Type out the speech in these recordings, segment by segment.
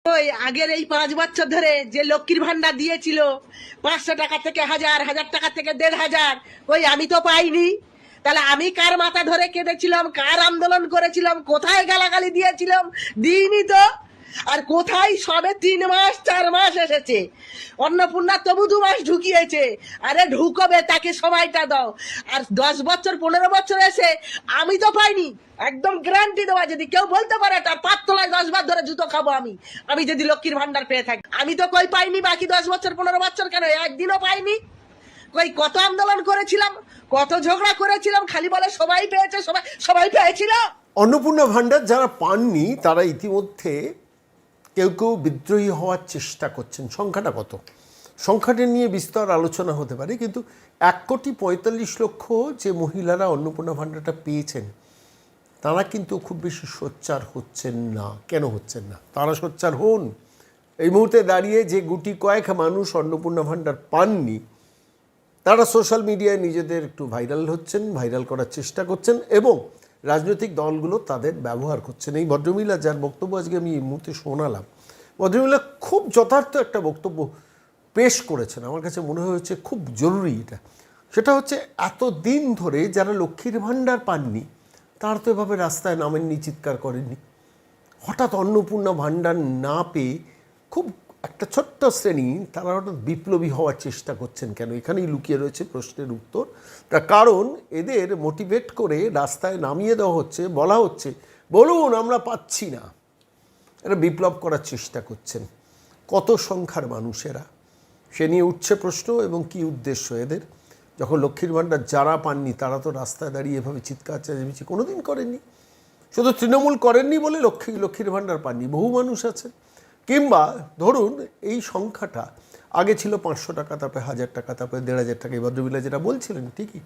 ওই আগের এই 5 বছর ধরে যে লক্ষ্মীর ভান্ডার দিয়েছিল 500 টাকা থেকে 1000, 1000 টাকা থেকে 1500, ওই আমি তো পাইনি। তাহলে আমি কার মাথা ধরে কেঁদেছিলাম, কার আন্দোলন করেছিলাম, কোথায় গালাগালি দিয়েছিলাম? দিইনি তো। আর কোথায় সবে 3 মাস 4 মাস এসেছে, অন্নপূর্ণা তবু 2 মাস ঢুকিয়েছে। আরে ঢুকবে, তাকে সময়টা দাও। আর 10 বছর 15 বছর এসে আমি তো পাইনি। একদম গ্যারান্টি দেওয়া, যদি কেউ বলতে পারে তার 5 তলায় 10 বার ধরে জুতো খাবো আমি। আমি যদি লক্ষ্মীর ভান্ডার পেয়ে থাকি, আমি তো কই পাইনি। বাকি 10 বছর 15 বছর কেন একদিনও পাইনি? কই কত আন্দোলন করেছিলাম, কত ঝগড়া করেছিলাম, খালি বলে সবাই পেয়েছে, সবাই সবাই পেয়েছিল। অন্নপূর্ণা ভান্ডার যারা পাননি তারা ইতিমধ্যে কেউ কেউ বিদ্রোহী হওয়ার চেষ্টা করছেন। সংখ্যাটা কত, সংখ্যাটা নিয়ে বিস্তর আলোচনা হতে পারে, কিন্তু 1,45,00,000 যে মহিলারা অন্নপূর্ণা ভান্ডারটা পেয়েছেন তারা কিন্তু খুব বেশি সোচ্চার হচ্ছেন না। কেন হচ্ছেন না? তারা সোচ্চার হন। এই মুহূর্তে দাঁড়িয়ে যে গুটি কয়েক মানুষ অন্নপূর্ণা ভান্ডার পাননি তারা সোশ্যাল মিডিয়ায় নিজেদের একটু ভাইরাল হচ্ছেন, ভাইরাল করার চেষ্টা করছেন এবং রাজনৈতিক দলগুলো তাদের ব্যবহার করছেন। এই ভদ্রমহিলা যার বক্তব্য আজকে আমি এই মুহূর্তে শোনালাম, ভদ্রমহিলা খুব যথার্থ একটা বক্তব্য পেশ করেছেন। আমার কাছে মনে হয়েছে খুব জরুরি এটা। সেটা হচ্ছে, এতদিন ধরে যারা লক্ষ্মীর ভান্ডার পাননি তারা তো এভাবে রাস্তায় নামেননি, চিৎকার করেননি। হঠাৎ অন্নপূর্ণা ভান্ডার না পেয়ে খুব একটা ছোট্ট শ্রেণী তারা হঠাৎ বিপ্লবী হওয়ার চেষ্টা করছেন কেন? এখানেই লুকিয়ে রয়েছে প্রশ্নের উত্তর। তার কারণ, এদের মোটিভেট করে রাস্তায় নামিয়ে দেওয়া হচ্ছে, বলা হচ্ছে বলুন আমরা পাচ্ছি না। এরা বিপ্লব করার চেষ্টা করছেন। কত সংখ্যার মানুষেরা, সে নিয়ে উঠছে প্রশ্ন। এবং কি উদ্দেশ্য এদের? যখন লক্ষ্মীর ভান্ডার যারা পাননি তারা তো রাস্তায় দাঁড়িয়ে এভাবে চিৎকার চেঁচামেচি কোনোদিন করেননি। শুধু তৃণমূল করেননি বলে লক্ষ্মীর ভান্ডার পাননি, বহু মানুষ আছে। কিংবা ধরুন এই সংখ্যাটা আগে ছিল 500 টাকা, তারপরে 1000 টাকা, তারপরে 1500 টাকা, এই ভদ্রমহিলা যেটা বলছিলেন ঠিকই,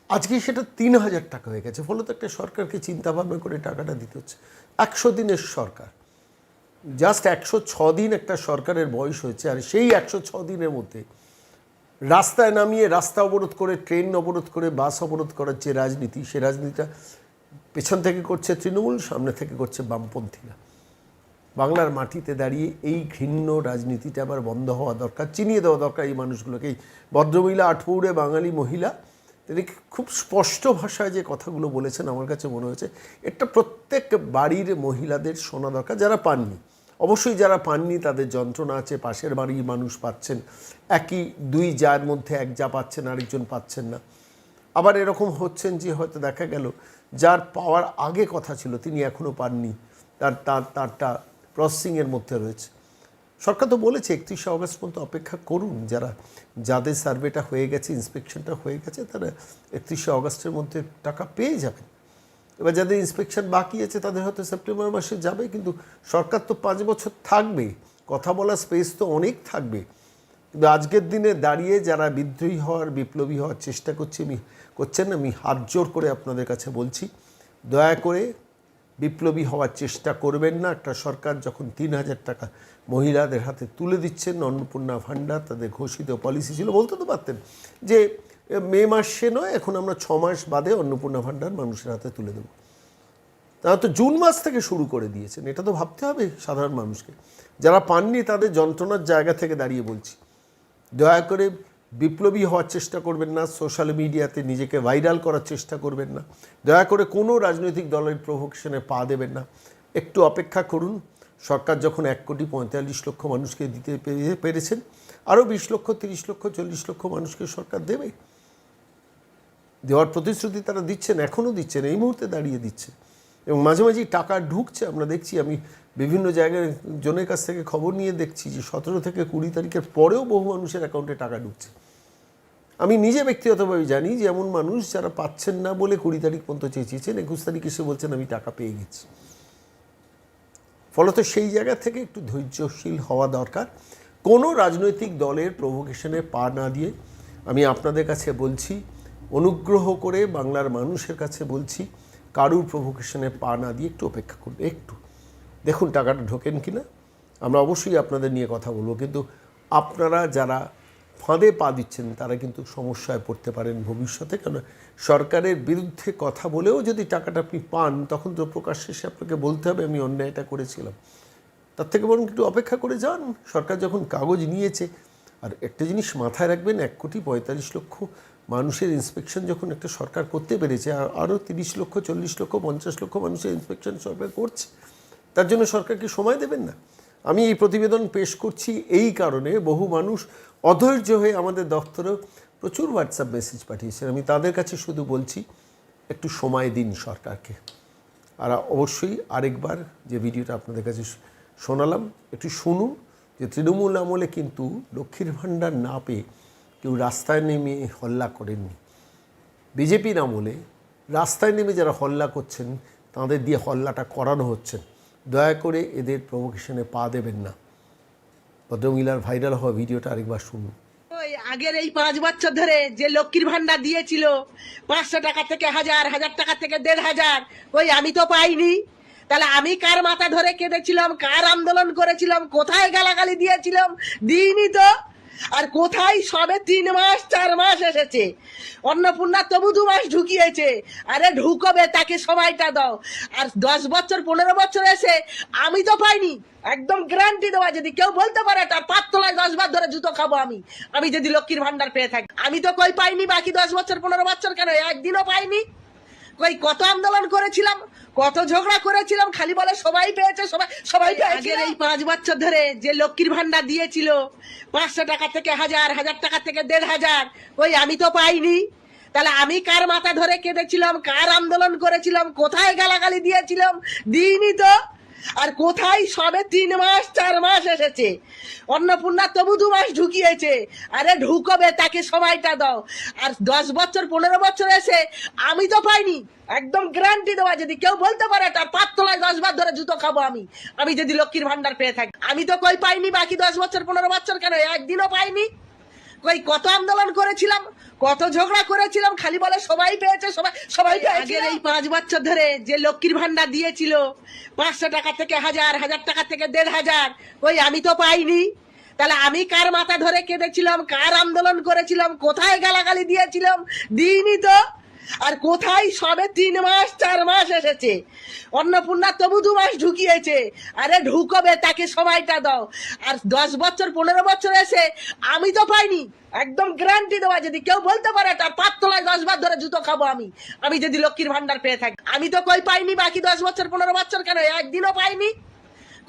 আজকে সেটা 3000 টাকা হয়ে গেছে। ফলত একটা সরকারকে চিন্তাভাবনা করে টাকাটা দিতে হচ্ছে। 100 দিনের সরকার, জাস্ট 106 দিন একটা সরকারের বয়স হয়েছে। আর সেই 106 দিনের মধ্যে রাস্তায় নামিয়ে রাস্তা অবরোধ করে, ট্রেন অবরোধ করে, বাস অবরোধ করার যে রাজনীতি, সে রাজনীতিটা পেছন থেকে করছে তৃণমূল, সামনে থেকে করছে বামপন্থীরা। বাংলার মাটিতে দাঁড়িয়ে এই ঘৃণ্য রাজনীতিটা আবার বন্ধ হওয়া দরকার, চিনিয়ে দেওয়া দরকার এই মানুষগুলোকে। এই ভদ্রমহিলা, আটপৌরে বাঙালি মহিলা, তিনি খুব স্পষ্ট ভাষায় যে কথাগুলো বলেছেন আমার কাছে মনে হয়েছে এটা প্রত্যেক বাড়ির মহিলাদের শোনা দরকার, যারা পাননি। অবশ্যই যারা পাননি তাদের যন্ত্রণা আছে, পাশের বাড়ির মানুষ পাচ্ছেন, একই দুই জার মধ্যে এক যা পাচ্ছেন আরেকজন পাচ্ছেন না। আবার এরকম হচ্ছেন যে হয়তো দেখা গেল যার পাওয়ার আগে কথা ছিল তিনি এখনও পাননি, তারটা প্রসেসিংয়ের মধ্যে রয়েছে। সরকার তো বলেছে 31শে অগস্ট পর্যন্ত অপেক্ষা করুন। যাদের সার্ভেটা হয়ে গেছে, ইন্সপেকশনটা হয়ে গেছে, তারা 31শে অগস্টের মধ্যে টাকা পেয়ে যাবেন। এবার যাদের ইন্সপেকশন বাকি আছে তাদের হয়তো সেপ্টেম্বর মাসে যাবে। কিন্তু সরকার তো 5 বছর থাকবে, কথা বলার স্পেস তো অনেক থাকবে। কিন্তু আজকের দিনে দাঁড়িয়ে যারা বিদ্রোহী হওয়ার, বিপ্লবী হওয়ার চেষ্টা করছেন, আমি হাত জোর করে আপনাদের কাছে বলছি, দয়া করে বিপ্লবী হওয়ার চেষ্টা করবেন না। একটা সরকার যখন 3000 টাকা মহিলাদের হাতে তুলে দিচ্ছেন, অন্নপূর্ণা ভান্ডার তাদের ঘোষিত পলিসি ছিল, বলতে তো পারতেন যে মে মাসে নয়, এখন আমরা 6 মাস বাদে অন্নপূর্ণা ভান্ডার মানুষের হাতে তুলে দেব। তারা তো জুন মাস থেকে শুরু করে দিয়েছেন। এটা তো ভাবতে হবে সাধারণ মানুষকে। যারা পাননি তাদের যন্ত্রণার জায়গা থেকে দাঁড়িয়ে বলছি, দয়া করে বিপ্লবী হওয়ার চেষ্টা করবেন না, সোশ্যাল মিডিয়াতে নিজেকে ভাইরাল করার চেষ্টা করবেন না, দয়া করে কোনো রাজনৈতিক দলের প্রভোকেশনে পা দেবেন না। একটু অপেক্ষা করুন। সরকার যখন 1,45,00,000 মানুষকে দিতে পেরেছেন, আরও 20 লক্ষ, 30 লক্ষ, 40 লক্ষ মানুষকে সরকার দেবে। দেওয়ার প্রতিশ্রুতি তারা দিচ্ছেন, এখনও দিচ্ছেন, এই মুহূর্তে দাঁড়িয়ে দিচ্ছে। এবং মাঝে মাঝেই টাকা ঢুকছে, আমরা দেখছি। আমি বিভিন্ন জায়গায় জনের কাছ থেকে খবর নিয়ে দেখছি যে 17 থেকে 20 তারিখের পরেও বহু মানুষের অ্যাকাউন্টে টাকা ঢুকছে। আমি নিজে ব্যক্তিগতভাবে জানি যে এমন মানুষ যারা পাচ্ছেন না বলে 20 তারিখ পর্যন্ত চেয়েছেন, 21 তারিখ এসে বলছেন আমি টাকা পেয়ে গেছি। ফলত সেই জায়গা থেকে একটু ধৈর্যশীল হওয়া দরকার। কোনো রাজনৈতিক দলের প্রভোকেশনে পা না দিয়ে আমি আপনাদের কাছে বলছি, অনুগ্রহ করে বাংলার মানুষের কাছে বলছি, কারুর প্রভোকেশনে পা না দিয়ে একটু অপেক্ষা করুন। একটু দেখুন টাকাটা ঢোকেন কি না। আমরা অবশ্যই আপনাদের নিয়ে কথা বলবো, কিন্তু আপনারা যারা ফাঁদে পা দিচ্ছেন তারা কিন্তু সমস্যায় পড়তে পারেন ভবিষ্যতে। কেন, সরকারের বিরুদ্ধে কথা বলেও যদি টাকাটা আপনি পান, তখন তো প্রকাশ্যে এসে আপনাকে বলতে হবে আমি অন্যায়টা করেছিলাম। তার থেকে বরং একটু অপেক্ষা করে যান। সরকার যখন কাগজ নিয়েছে, আর একটা জিনিস মাথায় রাখবেন, 1,45,00,000 মানুষের ইন্সপেকশন যখন একটা সরকার করতে পেরেছে, আরও 30 লক্ষ, 40 লক্ষ, 50 লক্ষ মানুষের ইন্সপেকশন সরকার করছে, তার জন্য সরকারকে সময় দেবেন না? আমি এই প্রতিবেদন পেশ করছি এই কারণে, বহু মানুষ অধৈর্য হয়ে আমাদের দপ্তরেও প্রচুর হোয়াটসঅ্যাপ মেসেজ পাঠিয়েছেন। আমি তাদের কাছে শুধু বলছি, একটু সময় দিন সরকারকে। আর অবশ্যই আরেকবার যে ভিডিওটা আপনাদের কাছে শোনালাম, একটু শুনুন যে তৃণমূল আমলে কিন্তু লক্ষ্মীর ভাণ্ডার না পেয়ে কেউ রাস্তায় নেমে হল্লা করেননি। বিজেপির আমলে রাস্তায় নেমে যারা হল্লা করছেন, তাদের দিয়ে হল্লাটা করানো হচ্ছে। দয়া করে এদের প্রভোকেশনে পা দেবেন না। ভদ্রমহিলার ভাইরাল হওয়া ভিডিওটা আরেকবার শুনুন। ওই আগের এই 5 বছর ধরে যে লক্ষ্মীর ভান্ডার দিয়েছিল 500 টাকা থেকে 1000, 1000 টাকা থেকে 1500, ওই আমি তো পাইনি। তাহলে আমি কার মাথা ধরে কেঁদেছিলাম, কার আন্দোলন করেছিলাম, কোথায় গালাগালি দিয়েছিলাম? দিইনি তো। আর কোথায় সবে 3 মাস 4 মাস এসেছে, অন্নপূর্ণা তবু 2 মাস ঢুকিয়েছে। আরে ঢুকবে, তাকে সময়টা দাও। আর 10 বছর 15 বছর এসে আমি তো পাইনি। একদম গ্যারান্টি দেওয়া, যদি কেউ বলতে পারে তার পাততলায় 10 বার ধরে জুতো খাবো আমি যদি লক্ষ্মীর ভান্ডার পেয়ে থাকি। আমি তো কই পাইনি, বাকি 10 বছর 15 বছর কেন একদিনও পাইনি। কই কত আন্দোলন করেছিলাম, কত ঝগড়া করেছিলাম, খালি বলে সবাই পেয়েছে, সবাই পেয়েছে। আগের এই 5 বছর ধরে যে লক্ষ্মীর ভান্ডার দিয়েছিল 500 টাকা থেকে 1000, 1000 টাকা থেকে 1500, ওই আমি তো পাইনি। তাহলে আমি কার মাথা ধরে কেঁদেছিলাম, কার আন্দোলন করেছিলাম, কোথায় গালাগালি দিয়েছিলাম? দিইনি তো। আর কোথায় সবে 3 মাস 4 মাস এসেছে, অন্নপূর্ণা তবু 2 মাস ঢুকিয়েছে। আরে ঢুকবে, তাকে সময়টা দাও। আর 10 বছর 15 বছর এসে আমি তো পাইনি। একদম গ্যারান্টি দেওয়া, যদি কেউ বলতে পারে তার পাততলায় 10 বার ধরে জুতো খাবো আমি যদি লক্ষ্মীর ভান্ডার পেয়ে থাকি। আমি তো কই পাইনি, বাকি 10 বছর 15 বছর কেন একদিনও পাইনি। কই কত আন্দোলন করেছিলাম, কত ঝগড়া করেছিলাম, খালি বলে সবাই পেয়েছে, সবাই পেয়েছে। আগের এই 5 বছর ধরে যে লক্ষ্মীর ভান্ডার দিয়েছিল 500 টাকা থেকে 1000, 1000 টাকা থেকে 1500, ওই আমি তো পাইনি। তাহলে আমি কার মাথা ধরে কেঁদেছিলাম, কার আন্দোলন করেছিলাম, কোথায় গালাগালি দিয়েছিলাম? দিইনি তো। আর কোথায় সবে 3 মাস 4 মাস এসেছে, অন্নপূর্ণা তবু 2 মাস ঢুকিয়েছে। আরে ঢুকবে, তাকে সময়টা দাও। আর 10 বছর 15 বছর এসে আমি তো পাইনি। একদম গ্যারান্টি দেওয়া, যদি কেউ বলতে পারে তার পাততলায় 10 বার ধরে জুতো খাবো আমি যদি লক্ষ্মীর ভান্ডার পেয়ে থাকি। আমি তো কই পাইনি, বাকি 10 বছর 15 বছর কেন একদিনও পাইনি।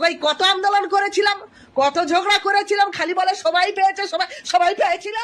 কই কত আন্দোলন করেছিলাম, কত ঝগড়া করেছিলাম, খালি বলে সবাই পেয়েছে, সবাই পেয়েছিল।